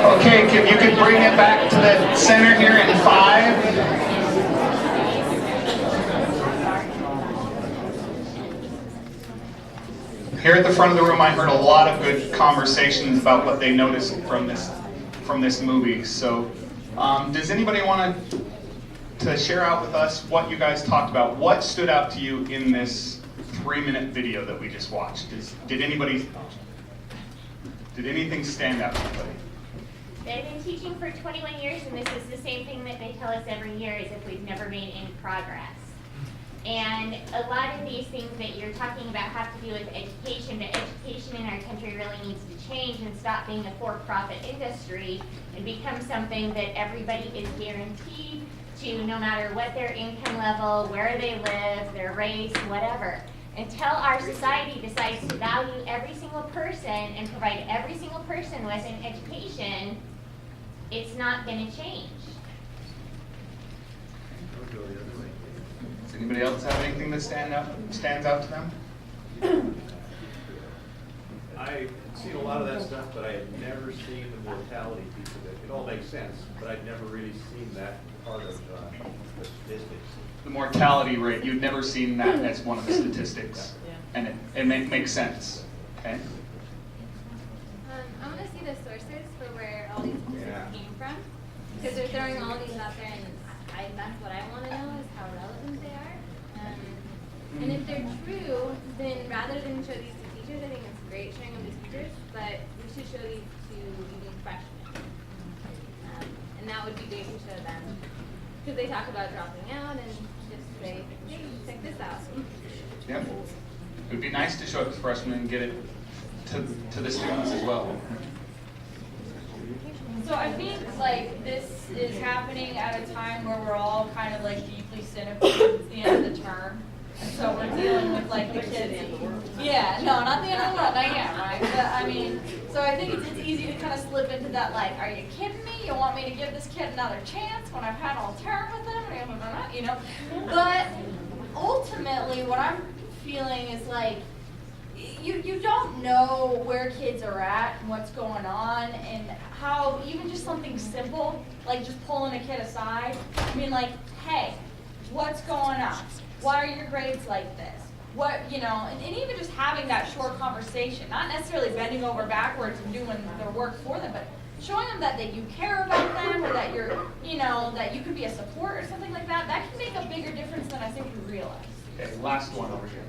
Okay, if you could bring it back to the center here in 5. Here at the front of the room, I heard a lot of good conversations about what they noticed from this movie. So, does anybody want to share out with us what you guys talked about? What stood out to you in this 3-minute video that we just watched? Did anything stand out to anybody? They've been teaching for 21 years, and this is the same thing that they tell us every year, is if we've never made any progress. And a lot of these things that you're talking about have to do with education, but education in our country really needs to change and stop being a for-profit industry and become something that everybody is guaranteed to, no matter what their income level, where they live, their race, whatever. Until our society decides to value every single person and provide every single person with an education, it's not going to change. Does anybody else have anything that stands out to them? I've seen a lot of that stuff, but I had never seen the mortality piece of it. It all makes sense, but I'd never really seen that part of the statistics. The mortality rate, you'd never seen that as one of the statistics, and it makes sense, okay? I want to see the sources for where all these statistics came from, because they're throwing all these out there, and that's what I want to know is how relevant they are. And if they're true, then rather than show these to teachers, I think it's great showing them to teachers, but we should show these to even freshmen. And that would be great to show them, because they talk about dropping out and just say, hey, check this out. Yep. It would be nice to show it to freshmen and get it to the students as well. So I think like this is happening at a time where we're all kind of like deeply cynical. It's the end of the term. And so we're dealing with like the kids. Yeah, no, not the end of the world, not yet, right? But I mean, so I think it's easy to kind of slip into that like, are you kidding me? You want me to give this kid another chance when I've had all term with him? You know? But ultimately what I'm feeling is like, you don't know where kids are at and what's going on and how even just something simple, like just pulling a kid aside, I mean like, hey, what's going on? Why are your grades like this? What, you know, and even just having that short conversation, not necessarily bending over backwards and doing their work for them, but showing them that you care about them or that you're, you know, that you could be a support or something like that, that can make a bigger difference than I think we realize. Okay, last one over here.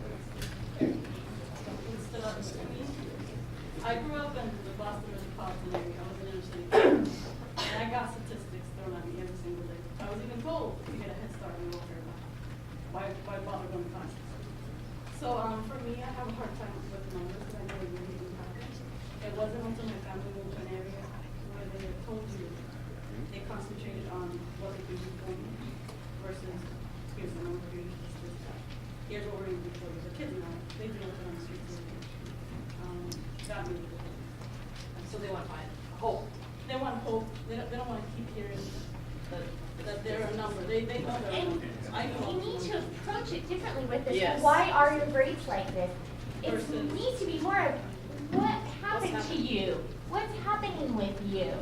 I grew up in the Boston metropolitan area. I was in inner city. And I got statistics thrown at me every single day. I was even told to get a head start in welfare. Why bother going to classes? So for me, I have a hard time with numbers because I know it really didn't happen. It wasn't until my family moved to an area where they told you they concentrated on what they could do for me versus here's the number for you. Here's what we're going to do for you. The kids know. They do it on the streets. That made it. So they want hope. They want hope. They don't want to keep hearing that they're a number. They know they're a number. I know. We need to approach it differently with this. Yes. Why are your grades like this? It Versus needs to be more of what happened to you? What's happening with you?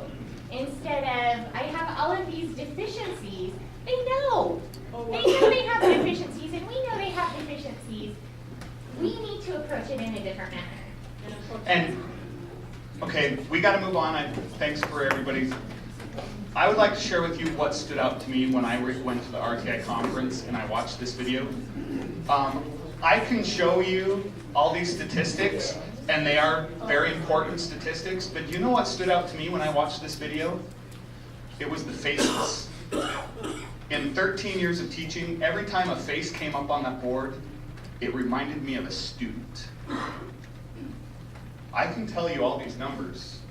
Instead of, I have all of these deficiencies. They know. They know they have deficiencies, and we know they have deficiencies. We need to approach it in a different manner. And, okay, we got to move on. Thanks for everybody's. I would like to share with you what stood out to me when I went to the RTI conference and I watched this video. I can show you all these statistics, and they are very important statistics, but do you know what stood out to me when I watched this video? It was the faces. In 13 years of teaching, every time a face came up on that board, it reminded me of a student. I can tell you all these numbers.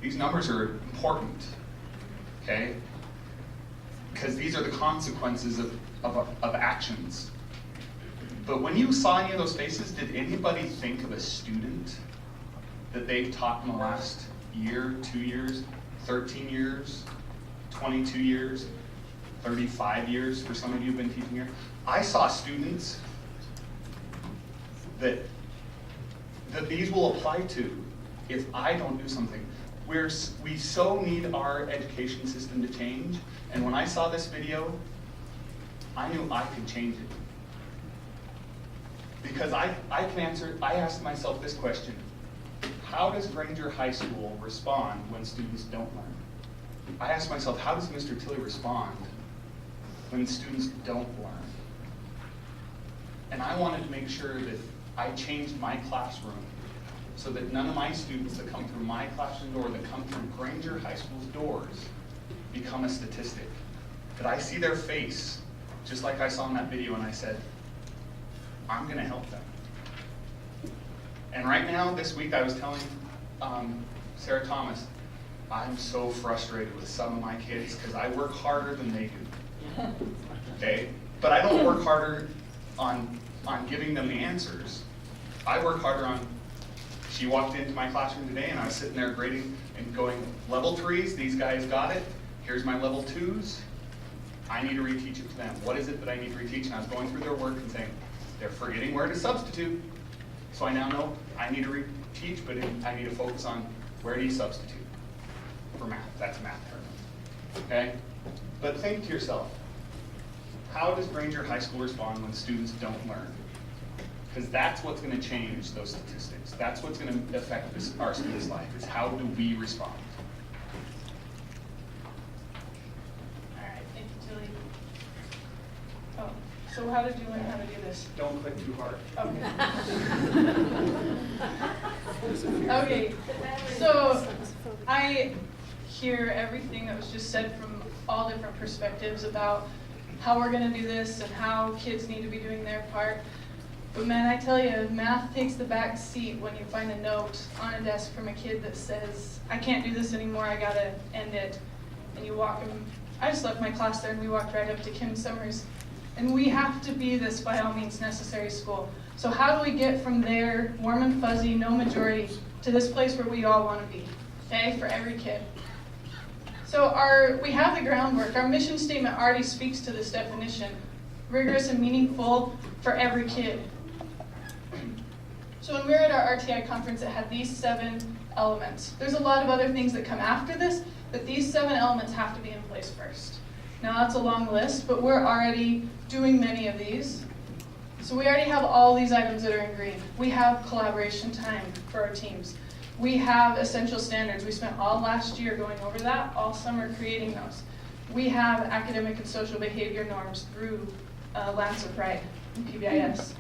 These numbers are important, okay? Because these are the consequences of actions. But when you saw any of those faces, did anybody think of a student that they've taught in the last year, 2 years, 13 years, 22 years, 35 years for some of you who've been teaching here? I saw students that these will apply to if I don't do something. We so need our education system to change, and when I saw this video, I knew I could change it. Because I asked myself this question: how does Granger High School respond when students don't learn? I asked myself, how does Mr. Tilley respond when students don't learn? And I wanted to make sure that I changed my classroom so that none of my students that come through my classroom door, that come through Granger High School's doors, become a statistic. That I see their face, just like I saw in that video, and I said, I'm gonna help them. And right now, this week, I was telling Sarah Thomas, I'm so frustrated with some of my kids because I work harder than they do, okay? But I don't work harder on giving them the answers. I work harder on, she walked into my classroom today and I was sitting there grading and going, level 3s, these guys got it. Here's my level 2s. I need to reteach it to them. What is it that I need to reteach? And I was going through their work and saying, they're forgetting where to substitute. So I now know I need to reteach, but I need to focus on where do you substitute for math. That's a math term, okay? But think to yourself, how does Granger High School respond when students don't learn? Because that's what's going to change those statistics. That's what's going to affect our students' life, is how do we respond? All right, thank you, Tilly. Oh, so how did you learn how to do this? Don't click too hard. Okay. Okay, so I hear everything that was just said from all different perspectives about how we're going to do this and how kids need to be doing their part. But man, I tell you, math takes the back seat when you find a note on a desk from a kid that says, I can't do this anymore, I gotta end it. And you walk them, I just left my class there and we walked right up to Kim Summers. And we have to be this by all means necessary school. So how do we get from there, warm and fuzzy, no majority, to this place where we all want to be, okay, for every kid? So we have the groundwork. Our mission statement already speaks to this definition: rigorous and meaningful for every kid. So when we were at our RTI conference, it had these 7 elements. There's a lot of other things that come after this, but these 7 elements have to be in place first. Now that's a long list, but we're already doing many of these. So we already have all these items that are in green. We have collaboration time for our teams. We have essential standards. We spent all last year going over that, all summer creating those. We have academic and social behavior norms through Lance of Pride and PBIS.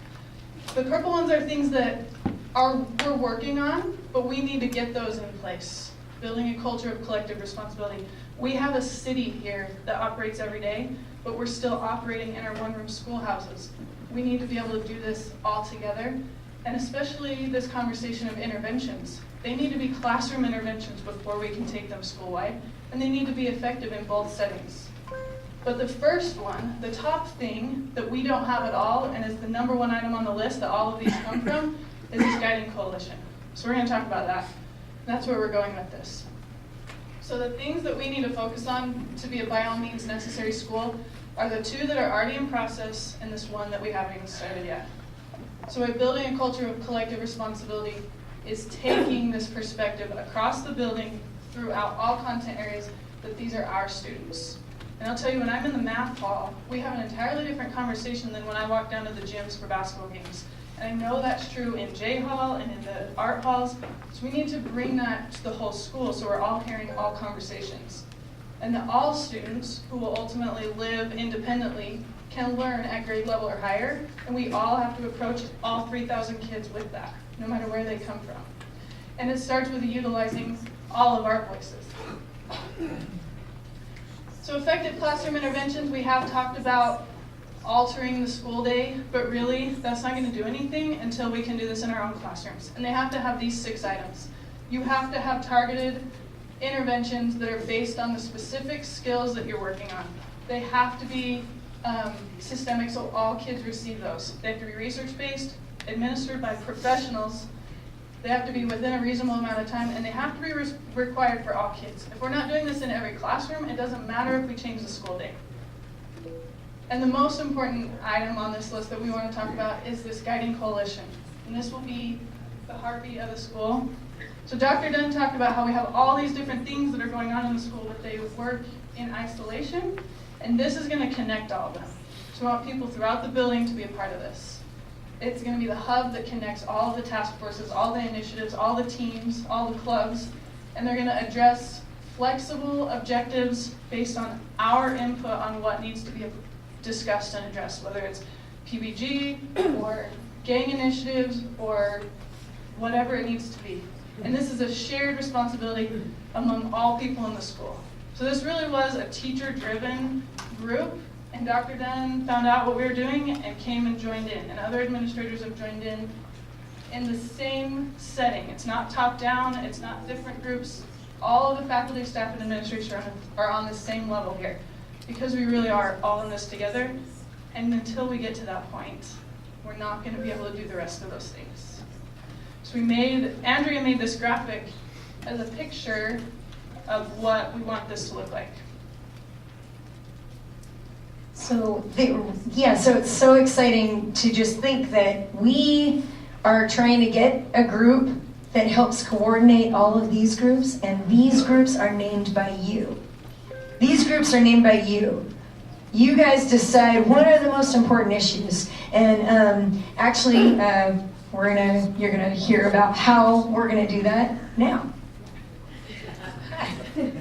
The purple ones are things that we're working on, but we need to get those in place. Building a culture of collective responsibility. We have a city here that operates every day, but we're still operating in our one-room schoolhouses. We need to be able to do this all together, and especially this conversation of interventions. They need to be classroom interventions before we can take them school-wide, and they need to be effective in both settings. But the first one, the top thing that we don't have at all, and is the number 1 item on the list that all of these come from, is this guiding coalition. So we're going to talk about that. That's where we're going with this. So the things that we need to focus on to be a by all means necessary school are the 2 that are already in process and this 1 that we haven't even started yet. So by building a culture of collective responsibility is taking this perspective across the building throughout all content areas that these are our students. And I'll tell you, when I'm in the math hall, we have an entirely different conversation than when I walk down to the gyms for basketball games. And I know that's true in J Hall and in the art halls, so we need to bring that to the whole school so we're all hearing all conversations. And that all students who will ultimately live independently can learn at grade level or higher, and we all have to approach all 3,000 kids with that, no matter where they come from. And it starts with utilizing all of our voices. So effective classroom interventions, we have talked about altering the school day, but really that's not going to do anything until we can do this in our own classrooms. And they have to have these 6 items. You have to have targeted interventions that are based on the specific skills that you're working on. They have to be systemic, so all kids receive those. They have to be research-based, administered by professionals. They have to be within a reasonable amount of time, and they have to be required for all kids. If we're not doing this in every classroom, it doesn't matter if we change the school day. And the most important item on this list that we want to talk about is this guiding coalition. And this will be the heartbeat of the school. So Dr. Dunn talked about how we have all these different things that are going on in the school, but they work in isolation, and this is going to connect all of them. So we want people throughout the building to be a part of this. It's going to be the hub that connects all of the task forces, all the initiatives, all the teams, all the clubs, and they're going to address flexible objectives based on our input on what needs to be discussed and addressed, whether it's PBG or gang initiatives or whatever it needs to be. And this is a shared responsibility among all people in the school. So this really was a teacher-driven group, and Dr. Dunn found out what we were doing and came and joined in, and other administrators have joined in the same setting. It's not top-down, it's not different groups. All of the faculty, staff, and administration are on the same level here, because we really are all in this together, and until we get to that point, we're not going to be able to do the rest of those things. So Andrea made this graphic as a picture of what we want this to look like. So it's so exciting to just think that we are trying to get a group that helps coordinate all of these groups, and these groups are named by you. These groups are named by you. You guys decide what are the most important issues, and you're gonna hear about how we're gonna do that now. They're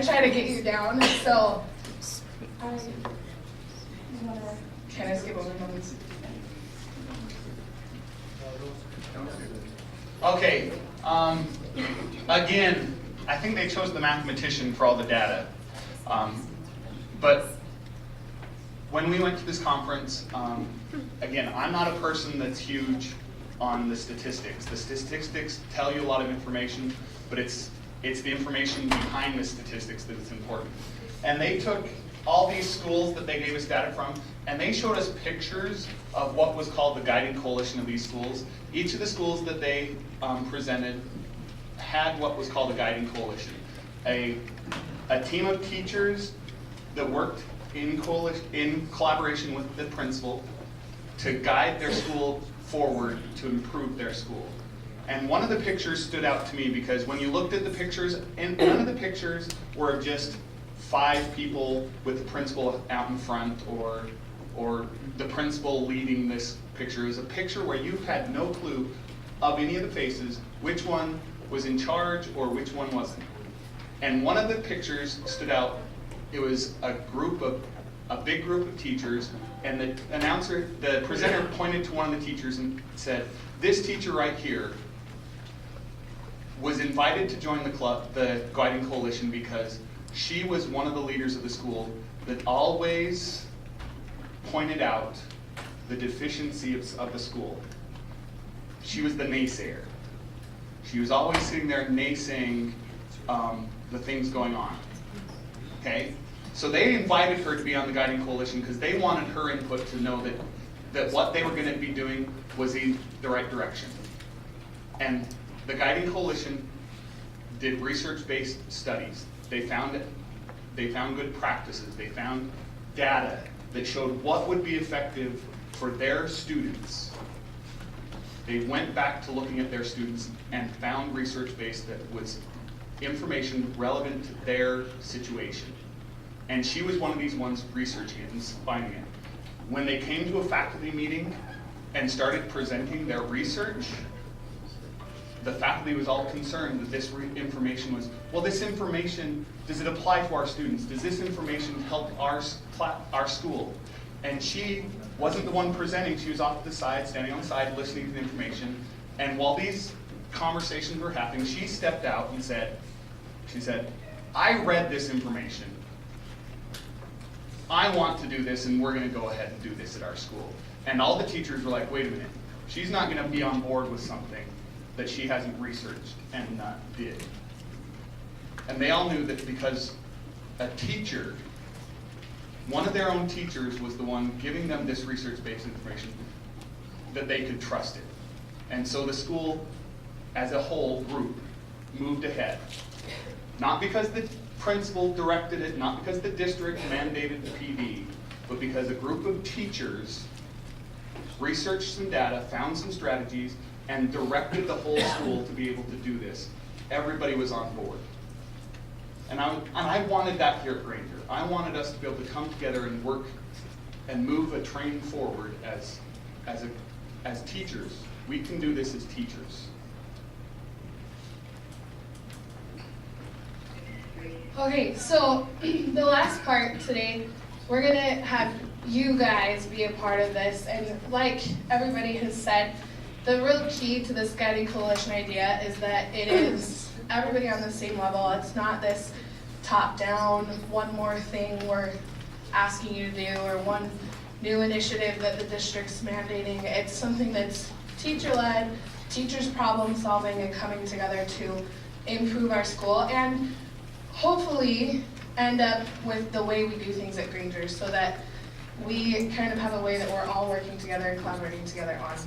trying to get you down, so can I skip over moments? Okay, again, I think they chose the mathematician for all the data. But when we went to this conference, again, I'm not a person that's huge on the statistics. The statistics tell you a lot of information, but it's the information behind the statistics that is important. And they took all these schools that they gave us data from, and they showed us pictures of what was called the guiding coalition of these schools. Each of the schools that they presented had what was called a guiding coalition. A team of teachers that worked in collaboration with the principal to guide their school forward to improve their school. And one of the pictures stood out to me because when you looked at the pictures, and none of the pictures were just 5 people with the principal out in front or the principal leading this picture. It was a picture where you had no clue of any of the faces, which one was in charge or which one wasn't. And one of the pictures stood out. It was a big group of teachers, and the presenter pointed to one of the teachers and said, "This teacher right here was invited to join the club, the guiding coalition, because she was one of the leaders of the school that always pointed out the deficiencies of the school. She was the naysayer. She was always sitting there naysaying the things going on." Okay? So they invited her to be on the guiding coalition because they wanted her input to know that what they were going to be doing was in the right direction. And the guiding coalition did research-based studies. They found good practices. They found data that showed what would be effective for their students. They went back to looking at their students and found research-based that was information relevant to their situation. And she was one of these ones researching it and finding it. When they came to a faculty meeting and started presenting their research, the faculty was all concerned that this information was, well, this information, does it apply to our students? Does this information help our school? And she wasn't the one presenting. She was off to the side, standing on the side, listening to the information. And while these conversations were happening, she stepped out and said, "I read this information. I want to do this, and we're going to go ahead and do this at our school." And all the teachers were like, "Wait a minute. She's not going to be on board with something that she hasn't researched and did." And they all knew that because a teacher, one of their own teachers was the one giving them this research-based information, that they could trust it. And so the school, as a whole group, moved ahead. Not because the principal directed it, not because the district mandated the PD, but because a group of teachers researched some data, found some strategies, and directed the whole school to be able to do this. Everybody was on board. And I wanted that here at Granger. I wanted us to be able to come together and work and move a train forward as teachers. We can do this as teachers. Okay, so the last part today, we're gonna have you guys be a part of this, and like everybody has said, the real key to this guiding coalition idea is that it is everybody on the same level. It's not this top-down, one more thing we're asking you to do, or one new initiative that the district's mandating. It's something that's teacher-led, teachers problem-solving and coming together to improve our school, and hopefully end up with the way we do things at Granger, so that we kind of have a way that we're all working together and collaborating together on.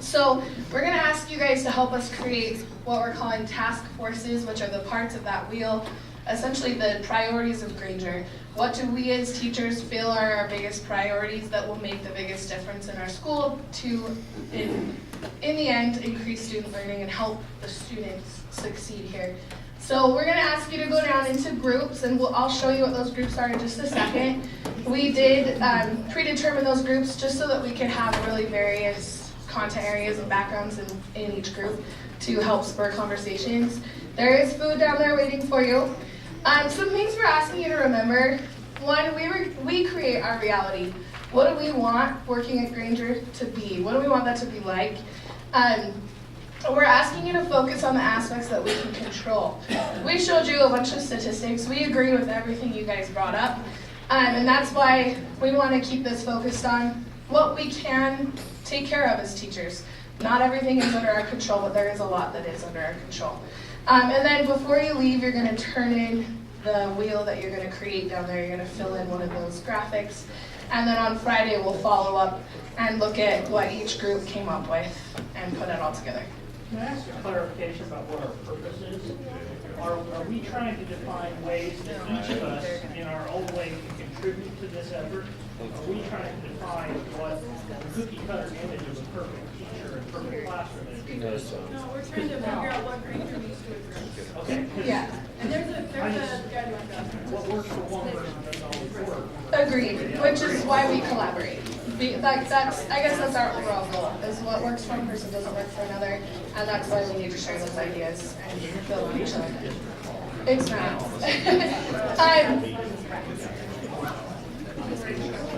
So we're going to ask you guys to help us create what we're calling task forces, which are the parts of that wheel, essentially the priorities of Granger. What do we as teachers feel are our biggest priorities that will make the biggest difference in our school to, in the end, increase student learning and help the students succeed here? So we're going to ask you to go down into groups, and I'll show you what those groups are in just a second. We did predetermine those groups just so that we could have really various content areas and backgrounds in each group to help spur conversations. There is food down there waiting for you. Some things we're asking you to remember. One, we create our reality. What do we want working at Granger to be? What do we want that to be like? We're asking you to focus on the aspects that we can control. We showed you a bunch of statistics. We agree with everything you guys brought up. And that's why we want to keep this focused on what we can take care of as teachers. Not everything is under our control, but there is a lot that is under our control. And then before you leave, you're going to turn in the wheel that you're going to create down there. You're going to fill in one of those graphics. And then on Friday, we'll follow up and look at what each group came up with and put it all together. Can I ask a clarification about what our purpose is? Are we trying to define ways that each of us, in our own way, can contribute to this effort? Are we trying to define what the cookie cutter image of a perfect teacher and perfect classroom is? Because, No, we're trying to figure out what Granger needs to address. okay, 'cause Yeah. And there's a guideline down there. what works for one person doesn't always work. Agreed, which is why we collaborate. I guess that's our overall goal, is what works for one person doesn't work for another, and that's why we need to share those ideas and build on each other. It's not.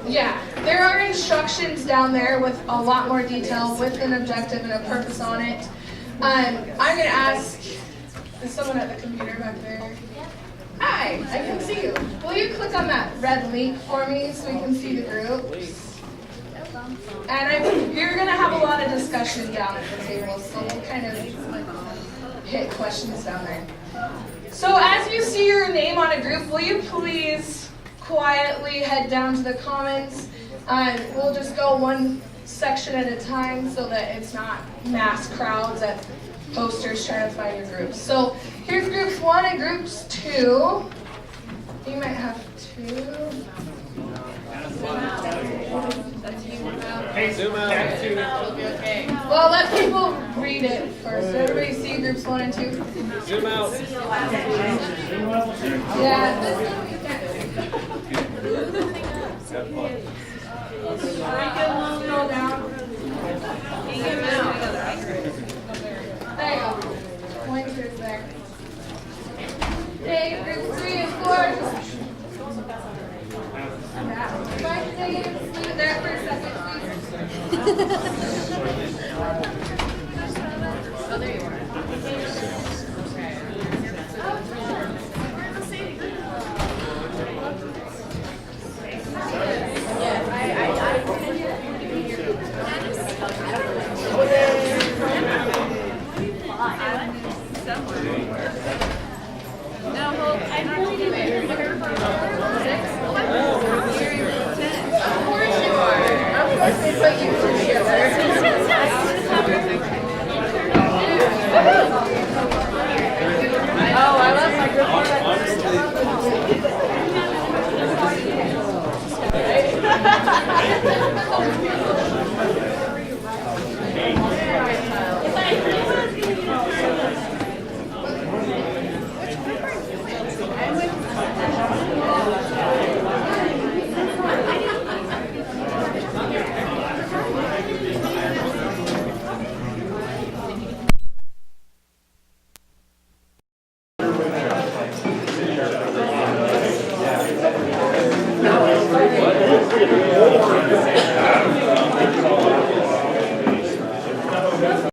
Yeah, there are instructions down there with a lot more detail, with an objective and a purpose on it. I'm going to ask, is someone at the computer back there? Hi, I can see you. Will you click on that red link for me so we can see the groups? And you're going to have a lot of discussion down at the table, so we'll kind of hit questions down there. So as you see your name on a group, will you please quietly head down to the comments? We'll just go one section at a time so that it's not mass crowds at posters trying to find your groups. So here's groups 1 and groups 2. You might have 2. Hey, zoom out. Okay. Well, let people read it first. Everybody see groups 1 and 2? Zoom out. Yeah. Scroll down.